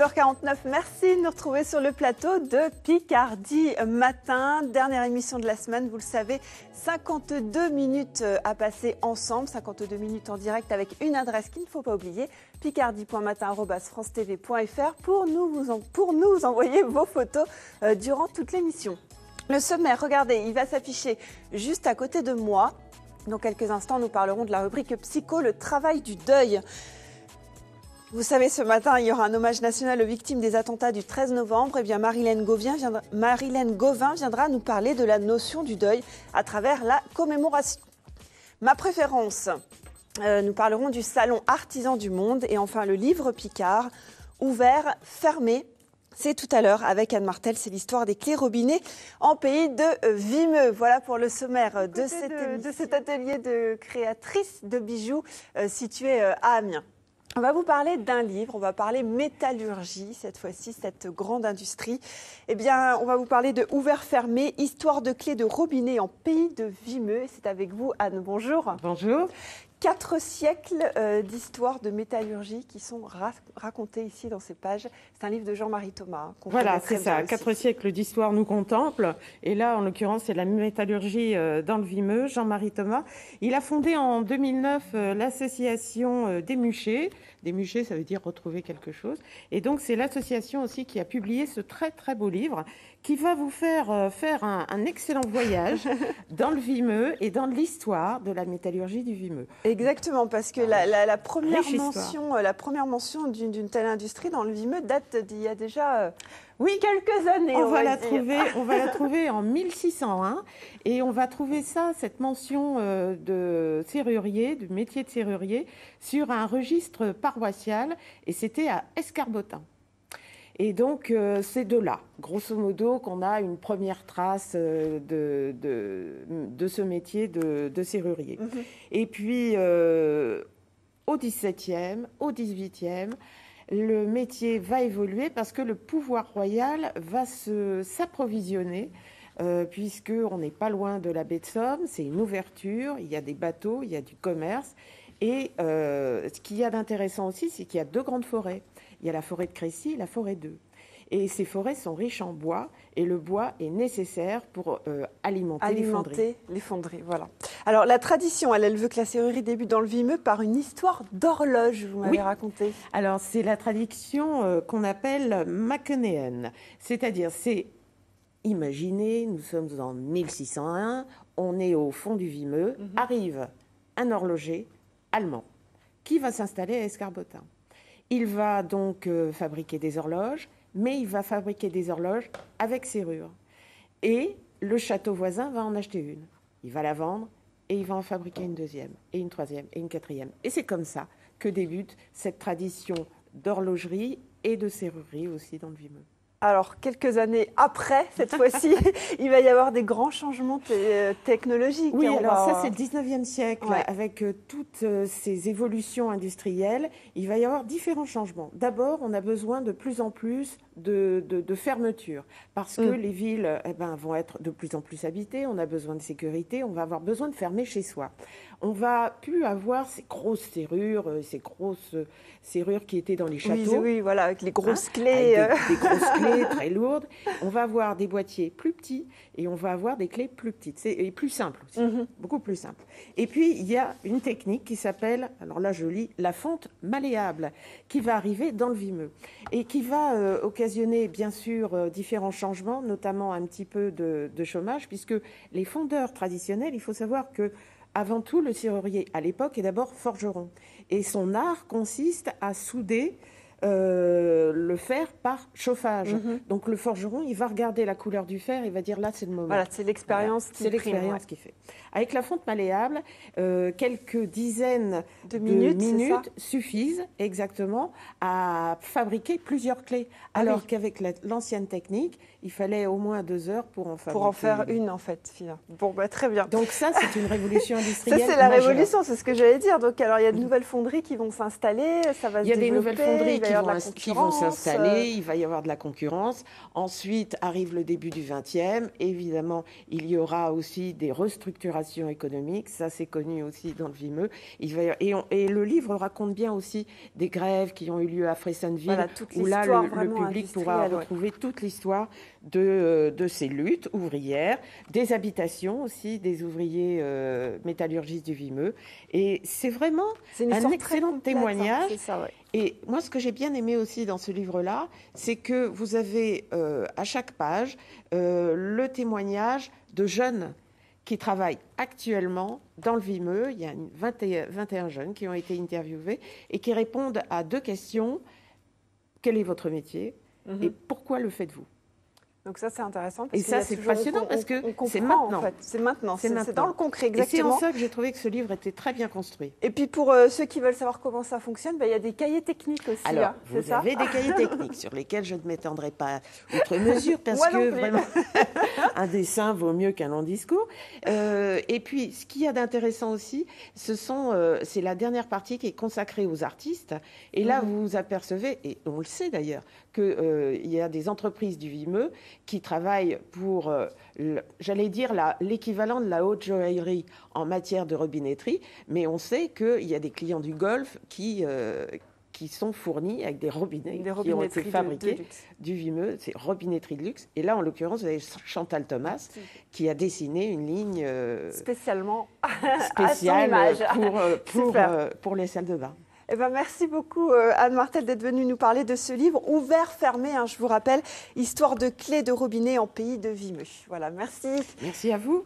9h49, merci de nous retrouver sur le plateau de Picardie Matin. Dernière émission de la semaine, vous le savez, 52 minutes à passer ensemble, 52 minutes en direct avec une adresse qu'il ne faut pas oublier, picardie.matin@francetv.fr pour nous envoyer vos photos durant toute l'émission. Le sommaire, regardez, il va s'afficher juste à côté de moi. Dans quelques instants, nous parlerons de la rubrique Psycho, le travail du deuil. Vous savez, ce matin, il y aura un hommage national aux victimes des attentats du 13 novembre. Eh bien, Marilène Gauvin viendra nous parler de la notion du deuil à travers la commémoration. Ma préférence, nous parlerons du salon artisan du monde et enfin le livre Picard, ouvert, fermé. C'est tout à l'heure avec Anne Martel, c'est l'histoire des clés robinets en pays de Vimeux. Voilà pour le sommaire de cet atelier de créatrice de bijoux situé à Amiens. On va vous parler d'un livre, on va parler métallurgie, cette fois-ci, cette grande industrie. Eh bien, on va vous parler de Ouvert Fermé, histoire de clés de robinet en pays de Vimeux. C'est avec vous, Anne. Bonjour. Bonjour. 4 siècles d'histoire de métallurgie qui sont racontés ici dans ces pages. C'est un livre de Jean-Marie Thomas. Voilà, c'est ça. 4 siècles d'histoire nous contemplent. Et là, en l'occurrence, c'est la métallurgie dans le Vimeux, Jean-Marie Thomas. Il a fondé en 2009 l'association des Muchers. Des Muchers, ça veut dire retrouver quelque chose. Et donc, c'est l'association aussi qui a publié ce très, très beau livre qui va vous faire faire un excellent voyage dans le Vimeux et dans l'histoire de la métallurgie du Vimeux. Exactement, parce que la première mention d'une telle industrie dans le Vimeux date d'il y a déjà quelques années. On va la trouver en 1601 et on va trouver cette mention de serrurier, du métier de serrurier, sur un registre paroissial et c'était à Escarbotin. Et donc, c'est de là, grosso modo, qu'on a une première trace de ce métier de serrurier. Mmh. Et puis, au XVIIe, au XVIIIe, le métier va évoluer parce que le pouvoir royal va s'approvisionner, puisqu'on n'est pas loin de la baie de Somme, c'est une ouverture, il y a des bateaux, il y a du commerce. Et ce qu'il y a d'intéressant aussi, c'est qu'il y a 2 grandes forêts. Il y a la forêt de Crécy et la forêt d'Eu. Et ces forêts sont riches en bois et le bois est nécessaire pour alimenter les fonderies. Voilà. Alors la tradition, elle veut que la serrurerie débute dans le Vimeux par une histoire d'horloge, vous m'avez raconté. Alors c'est la tradition qu'on appelle macquenéenne. C'est-à-dire, imaginez, nous sommes en 1601, on est au fond du Vimeux, arrive un horloger allemand qui va s'installer à Escarbotin. Il va donc fabriquer des horloges, mais il va fabriquer des horloges avec serrure. Et le château voisin va en acheter une. Il va la vendre et il va en fabriquer une deuxième, et une troisième, et une quatrième. Et c'est comme ça que débute cette tradition d'horlogerie et de serrurerie aussi dans le Vimeux. Alors, quelques années après, cette fois-ci, il va y avoir des grands changements technologiques. Oui, alors ça, c'est le 19e siècle. Ouais. Avec toutes ces évolutions industrielles, il va y avoir différents changements. D'abord, on a besoin de plus en plus de fermetures, parce que les villes vont être de plus en plus habitées, on a besoin de sécurité, on va avoir besoin de fermer chez soi. On va plus avoir ces grosses serrures, qui étaient dans les châteaux. Oui, voilà, avec les grosses clés. Avec des grosses clés très lourdes. On va avoir des boîtiers plus petits et on va avoir des clés plus petites et plus simples aussi, beaucoup plus simples. Et puis, il y a une technique qui s'appelle, alors là je lis, la fonte malléable, qui va arriver dans le Vimeux et qui va occasionner bien sûr différents changements, notamment un petit peu de chômage, puisque les fondeurs traditionnels, il faut savoir que avant tout, le serrurier, à l'époque, est d'abord forgeron. Et son art consiste à souder le fer par chauffage. Donc, le forgeron, il va regarder la couleur du fer et va dire là, c'est le moment. Voilà, c'est l'expérience qui fait. Avec la fonte malléable, quelques dizaines de minutes suffisent exactement à fabriquer plusieurs clés. Alors qu'avec l'ancienne technique, il fallait au moins 2 heures pour en fabriquer. Pour en faire une, en fait. Bon, très bien. Donc ça, c'est une révolution industrielle. Ça, c'est la révolution, c'est ce que j'allais dire. Donc, alors, il y a de nouvelles fonderies qui vont s'installer, ça va se développer. Il y a des nouvelles fonderies qui vont s'installer, il va y avoir de la concurrence. Ensuite arrive le début du XXe. Évidemment, il y aura aussi des restructurations économiques. Ça, c'est connu aussi dans le Vimeux. Et le livre raconte bien aussi des grèves qui ont eu lieu à Fressonville, où là, le public pourra retrouver toute l'histoire de ces luttes ouvrières, des habitations aussi, des ouvriers métallurgistes du Vimeux. Et c'est vraiment un excellent témoignage. Et moi, ce que j'ai bien aimé aussi dans ce livre-là, c'est que vous avez à chaque page le témoignage de jeunes qui travaillent actuellement dans le Vimeux. Il y a 21 jeunes qui ont été interviewés et qui répondent à 2 questions. Quel est votre métier et pourquoi le faites-vous? Donc ça, c'est intéressant. Parce et ça, c'est passionnant parce que c'est maintenant. En fait. C'est maintenant, c'est dans le concret, exactement. Et c'est en ça que j'ai trouvé que ce livre était très bien construit. Et puis pour ceux qui veulent savoir comment ça fonctionne, il y a des cahiers techniques aussi. Alors, vous avez des cahiers techniques sur lesquels je ne m'étendrai pas outre mesure parce que vraiment, un dessin vaut mieux qu'un long discours. Et puis, ce qu'il y a d'intéressant aussi, c'est la dernière partie qui est consacrée aux artistes. Et là, vous vous apercevez, et on le sait d'ailleurs, qu'il y a des entreprises du Vimeux qui travaillent pour, j'allais dire, l'équivalent de la haute joaillerie en matière de robinetterie, mais on sait qu'il y a des clients du Golfe qui sont fournis avec des robinets qui ont été fabriqués du Vimeux, c'est robinetterie de luxe. Et là, en l'occurrence, vous avez Chantal Thomas qui a dessiné une ligne spécialement spéciale pour les salles de bain. Eh ben, merci beaucoup Anne Martel d'être venue nous parler de ce livre ouvert, fermé, je vous rappelle, histoire de clés de robinet en pays de Vimeux. Voilà, merci. Merci à vous.